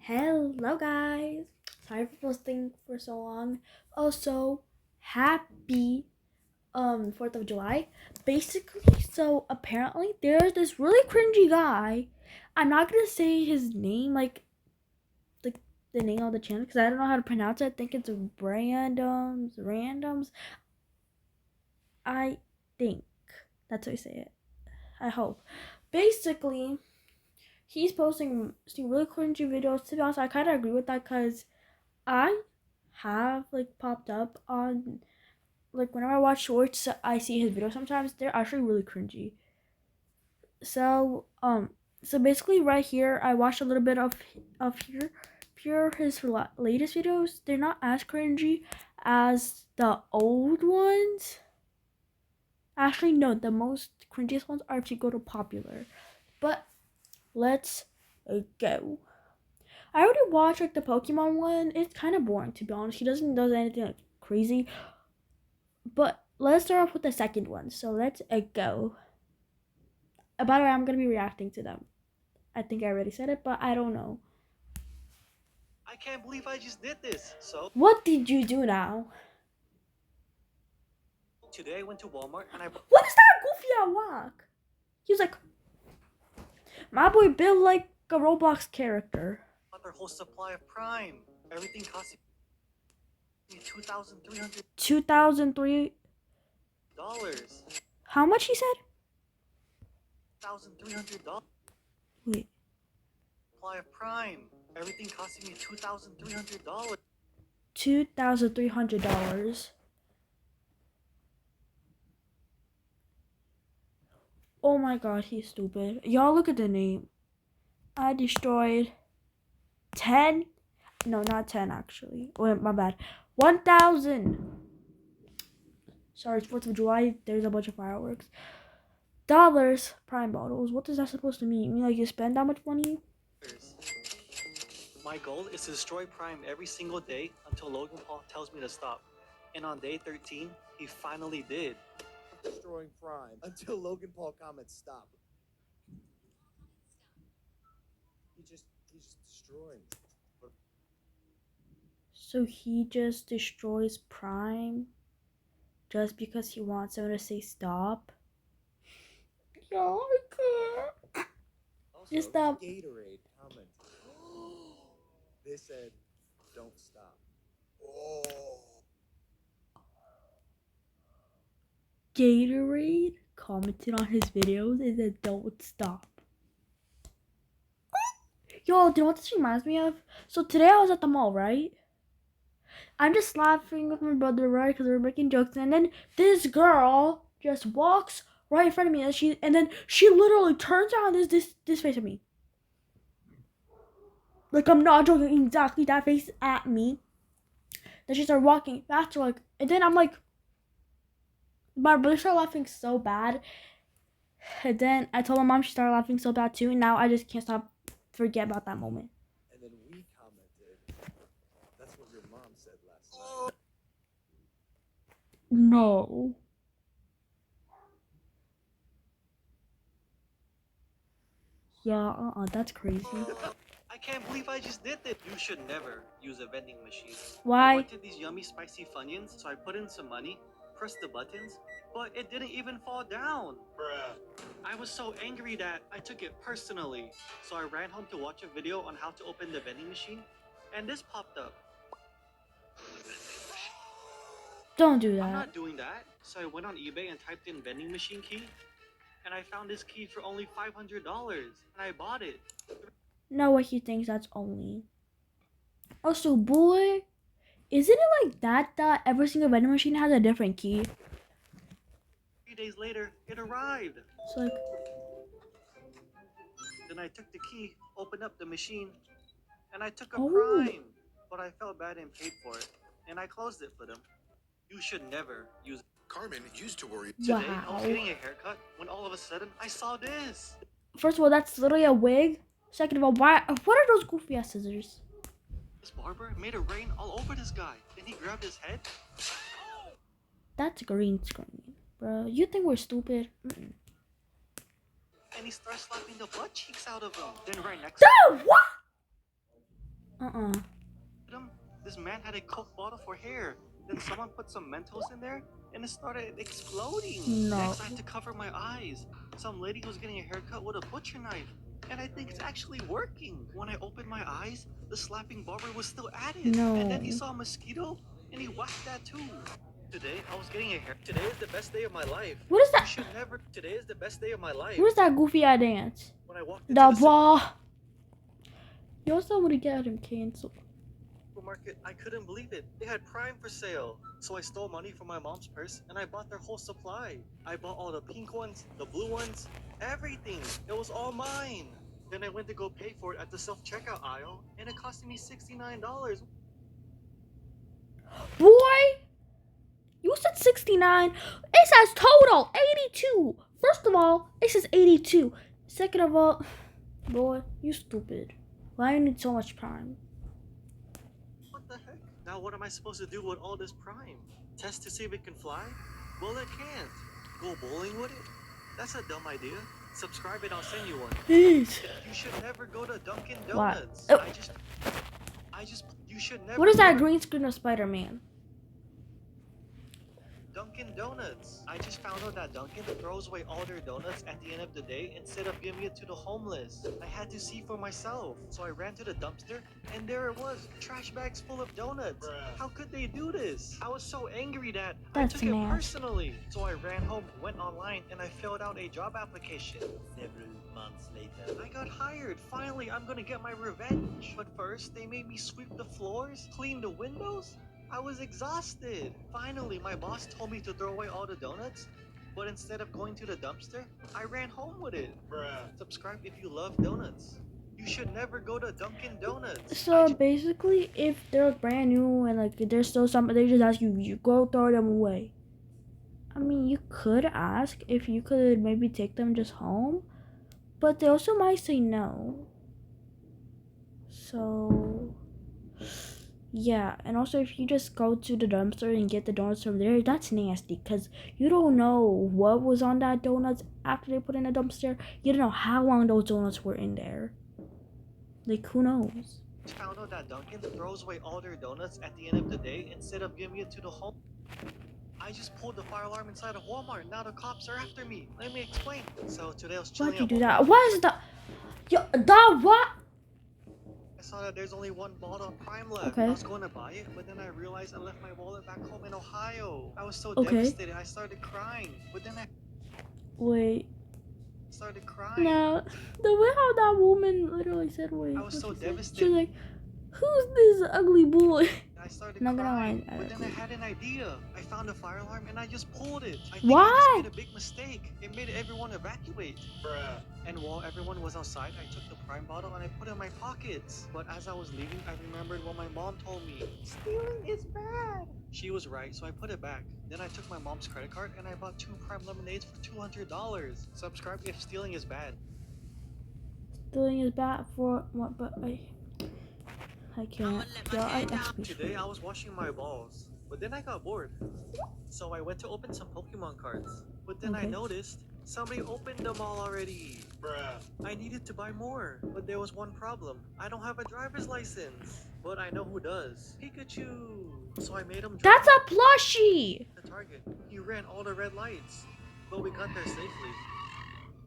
Hello guys. Sorry for posting for so long. Also, happy 4th of July. Basically, so apparently there's this really cringy guy. I'm not gonna say his name like the name of the channel because I don't know how to pronounce it. I think it's randoms. I think that's how you say it. I hope. Basically, he's posting some really cringy videos. To be honest, I kind of agree with that because I have popped up on whenever I watch shorts, I see his videos. Sometimes they're actually really cringy. So basically, right here, I watched a little bit of here his latest videos. They're not as cringy as the old ones. Actually, no, the most cringiest ones are if you go to popular. But let's go. I already watched the Pokemon one. It's kind of boring, to be honest. He doesn't do anything crazy. But let's start off with the second one. So let's go. By the way, I'm gonna be reacting to them. I think I already said it, but I don't know. I can't believe I just did this. So What did you do now? today I went to Walmart and I bought What is that goofy at walk? He was like, my boy built like a Roblox character. their whole supply of Prime. Everything cost me $2,300. 2003. How much he said? $1,300. Wait. Supply of Prime. Everything costing me $2,300. $2,300. Oh my god, he's stupid. Y'all look at the name. I destroyed 10. No, not 10 actually. Wait, my bad. 1,000. Sorry, 4th of July. There's a bunch of fireworks. Dollars Prime bottles. What is that supposed to mean? You mean like you spend that much money? My goal is to destroy Prime every single day until Logan Paul tells me to stop. And on day 13, he finally did. Destroying Prime until Logan Paul comments stop. He's just destroying. So he just destroys Prime just because he wants someone to say stop? Yo, I can't. Also, Just stop. Gatorade comment. They said, "Don't stop." Oh. Gatorade commented on his videos and said, "Don't stop." Yo, do you know what this reminds me of? So today I was at the mall, right? I'm just laughing with my brother, right? Because we're making jokes, and then this girl just walks right in front of me, and then she literally turns around this face at me. Like, I'm not joking, exactly that face at me. Then she started walking faster, and then I'm like, my brother started laughing so bad. And then I told my mom, she started laughing so bad too, and now I just can't forget about that moment. And then we commented, "That's what your mom said last night." No. Yeah, that's crazy. I can't believe I just did this. You should never use a vending machine. Why? I wanted these yummy spicy Funyuns, so I put in some money, pressed the buttons, but it didn't even fall down. Bruh. I was so angry that I took it personally. So I ran home to watch a video on how to open the vending machine, and this popped up. Don't do I'm that. not doing that. So I went on eBay and typed in vending machine key, and I found this key for only $500, and I bought it. No way he thinks that's only. Also, boy, isn't it like that every single vending machine has a different key? 3 days later, it arrived. So like, Then I took the key, opened up the machine, and I took a Oh. Prime. But I felt bad and paid for it, and I closed it for them. You should never use it. Carmen used to worry. Today, I was wow. getting a haircut when all of a sudden I saw this. First of all, that's literally a wig. Second of all, what are those goofy ass scissors? This barber made it rain all over this guy. Then he grabbed his head. That's green screen, bro. You think we're stupid? Mm-mm. And he starts slapping the butt cheeks out of him. Then right next No, what? him. This man had a Coke bottle for hair. Then someone put some Mentos in there, and it started exploding. No. Next, I had to cover my eyes. Some lady was getting a haircut with a butcher knife, and I think it's actually working. When I opened my eyes, the slapping barber was still at it. No. And then he saw a mosquito, and he whacked that too. Today, I was getting a hair. Today is the best day of my life. What is You that? should never. Today is the best day of my life. What is that goofy eye dance? When I walked into The the ball. Yo, somebody get him canceled. supermarket, I couldn't believe it. They had Prime for sale. So I stole money from my mom's purse and I bought their whole supply. I bought all the pink ones, the blue ones, everything. It was all mine. Then I went to go pay for it at the self-checkout aisle and it cost me $69. Boy, you said 69. It says total 82. First of all, it says 82. Second of all, boy, you stupid. Why you need so much Prime? What the heck? Now what am I supposed to do with all this Prime? Test to see if it can fly? Well, it can't. Go bowling with it? That's a dumb idea. Subscribe and I'll send you one. Please. You should never go to Dunkin What? Donuts. Oh. You should never. What is go that to green screen of Spider-Man? Dunkin Donuts. I just found out that Dunkin throws away all their donuts at the end of the day instead of giving it to the homeless. I had to see for myself. So I ran to the dumpster and there it was. Trash bags full of donuts. Bruh. How could they do this? I was so angry that That's I took it nasty. personally. So I ran home, went online, and I filled out a job application. Several months later. I got hired. Finally, I'm gonna get my revenge. But first, they made me sweep the floors, clean the windows. I was exhausted. Finally, my boss told me to throw away all the donuts. But instead of going to the dumpster, I ran home with it. Bruh. Subscribe if you love donuts. You should never go to Dunkin Donuts. So basically, if they're brand new and like there's still some, they just ask you, you go throw them away. I mean, you could ask if you could maybe take them just home, but they also might say no. So yeah, and also if you just go to the dumpster and get the donuts from there, that's nasty because you don't know what was on that donuts after they put in the dumpster. You don't know how long those donuts were in there. Like, who knows? Found out that Dunkin throws away all their donuts at the end of the day instead of giving it to the home. I just pulled the fire alarm inside of Walmart. Now the cops are after me. Let me explain. So today I was chilling. Why'd you at do Walmart. that? What is that? Yo, the what? I saw that there's only one bottle of Prime left. Okay. I was going to buy it, but then I realized I left my wallet back home in Ohio. I was so Okay. devastated. I started crying. But then I Wait, started crying. no. The way how that woman literally said, wait. I was what so she said? devastated. She was like, who's this ugly boy? I started Not gonna crying. lie, But then I had an idea. I found a fire alarm and I just pulled it. I think Why? I just made a big mistake. It made everyone evacuate. Bruh. And while everyone was outside, I took the Prime bottle and I put it in my pockets. But as I was leaving, I remembered what my mom told me. Stealing is bad. She was right, so I put it back. Then I took my mom's credit card and I bought 2 Prime lemonades for $200. Subscribe if stealing is bad. Stealing is bad for what? But I can't. Yo, I speech. Today I was washing my balls, but then I got bored. So I went to open some Pokemon cards. But then I Okay. noticed somebody opened them all already. Bruh. I needed to buy more, but there was one problem. I don't have a driver's license, but I know who does. Pikachu. So I made him drive That's a plushie. to Target. He ran all the red lights, but we got there safely.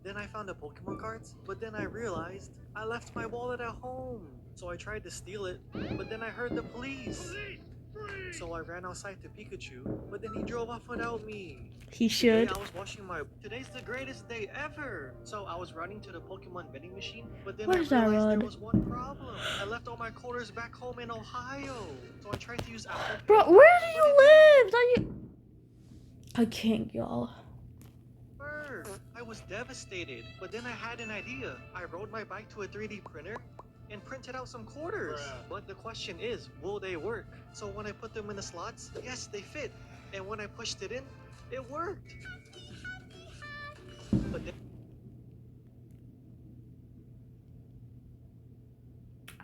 Then I found the Pokemon cards, but then I realized I left my wallet at home. So I tried to steal it, but then I heard the police. So I ran outside to Pikachu, but then he drove off without me. He Today should. I was washing my. Today's the greatest day ever. So I was running to the Pokemon vending machine, but then Where's I that realized road? there was one problem. I left all my quarters back home in Ohio. So I tried to use Apple Pay. Bro, where do you live? Don't you? I can't, y'all. I was devastated, but then I had an idea. I rode my bike to a 3D printer and printed out some quarters. Bruh. But the question is, will they work? So when I put them in the slots, yes, they fit. And when I pushed it in, it worked. But then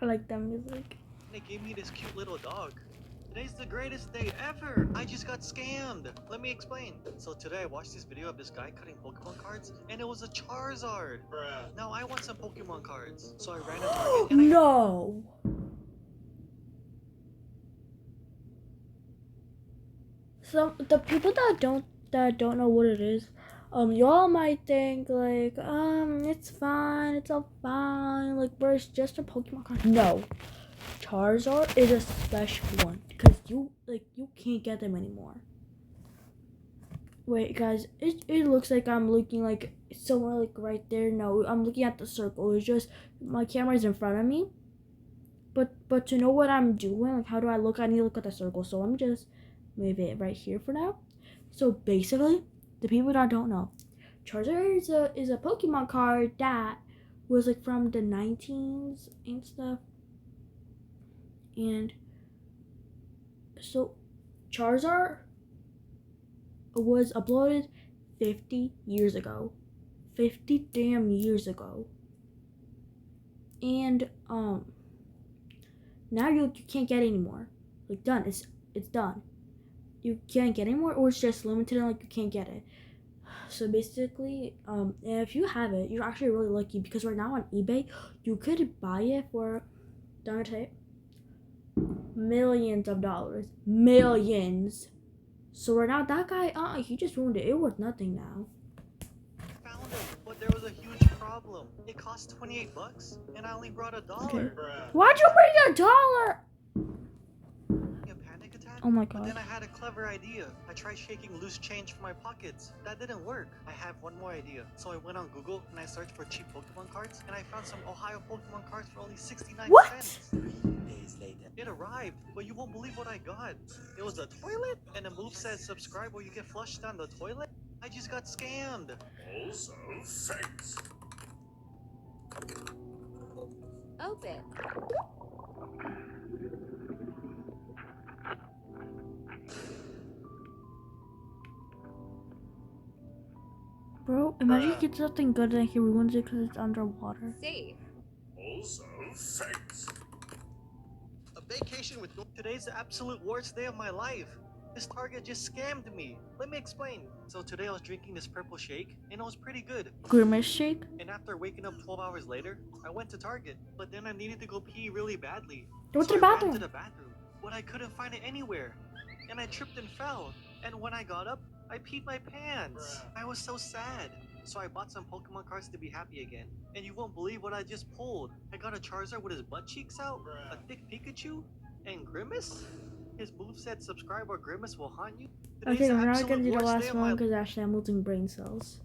I like that music. they gave me this cute little dog. Today's the greatest day ever. I just got scammed. Let me explain. So today I watched this video of this guy cutting Pokemon cards, and it was a Charizard. Bruh. Now I want some Pokemon cards. So I ran to Target and I No. some the people that don't know what it is, y'all might think like, it's fine, it's all fine, like, but it's just a Pokemon card. No, Charizard is a special one because you can't get them anymore. Wait, guys, it looks like I'm looking like somewhere like right there. No, I'm looking at the circle. It's just my camera's in front of me. But to know what I'm doing, like how do I look? I need to look at the circle. So let me just move it right here for now. So basically, the people that don't know, Charizard is a Pokemon card that was like from the 19s and stuff. And so Charizard was uploaded 50 years ago. 50 damn years ago. And now you can't get any more. Like done. It's done. You can't get any more, or it's just limited and like you can't get it. So basically, if you have it, you're actually really lucky because right now on eBay you could buy it for, don't say, millions of dollars. Millions. So right now that guy, he just ruined it. It worth nothing now. Found it, but there was a huge problem. It cost $28, and I only brought $1. Okay. Why'd you bring $1? A panic attack? Oh my But god. then I had a clever idea. I tried shaking loose change from my pockets. That didn't work. I have one more idea. So I went on Google and I searched for cheap Pokemon cards, and I found some Ohio Pokemon cards for only 69 What? cents. Days later. It arrived, but you won't believe what I got. It was a toilet, and the move said subscribe or you get flushed down the toilet. I just got scammed. Also fakes. Open. Bro, imagine you get something good and he ruins it because it's underwater. Safe. Also fakes. A vacation with today's the absolute worst day of my life. This Target just scammed me. Let me explain. So today I was drinking this purple shake, and it was pretty good. Grimace shake? And after waking up 12 hours later, I went to Target. But then I needed to go pee really badly. Go to So the I ran bathroom. to the bathroom, but I couldn't find it anywhere. And I tripped and fell. And when I got up, I peed my pants. I was so sad. So I bought some Pokemon cards to be happy again. And you won't believe what I just pulled. I got a Charizard with his butt cheeks out, a thick Pikachu, and Grimace. His move said subscribe or Grimace will haunt you. Today's Okay, the we're not absolute gonna do the worst day last of one my because actually I'm losing brain cells.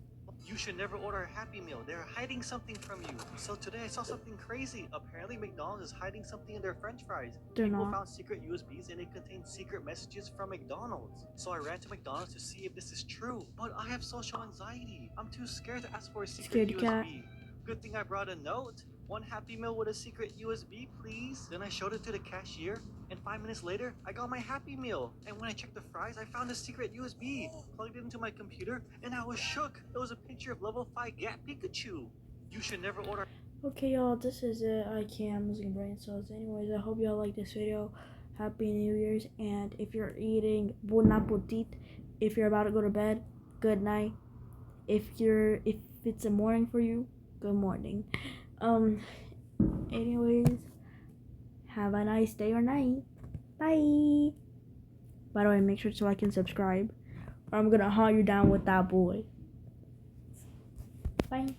You should never order a Happy Meal. They're hiding something from you. So today I saw something crazy. Apparently McDonald's is hiding something in their french fries. They're People not. found secret USBs and it contained secret messages from McDonald's. So I ran to McDonald's to see if this is true. But I have social anxiety. I'm too scared to ask for a secret Scaredy USB. cat. Good thing I brought a note. One Happy Meal with a secret USB, please. Then I showed it to the cashier, and 5 minutes later, I got my Happy Meal. And when I checked the fries, I found a secret USB. Plugged it into my computer, and I was shook. It was a picture of level 5 Gap Pikachu. You should never order. Okay, y'all, this is it. I'm losing brain cells. Anyways, I hope y'all like this video. Happy New Year's. And if you're eating bon appetit, if you're about to go to bed, good night. If it's a morning for you, good morning. Anyways, have a nice day or night. Bye. By the way, make sure to like and subscribe, or I'm gonna haunt you down with that boy. Bye.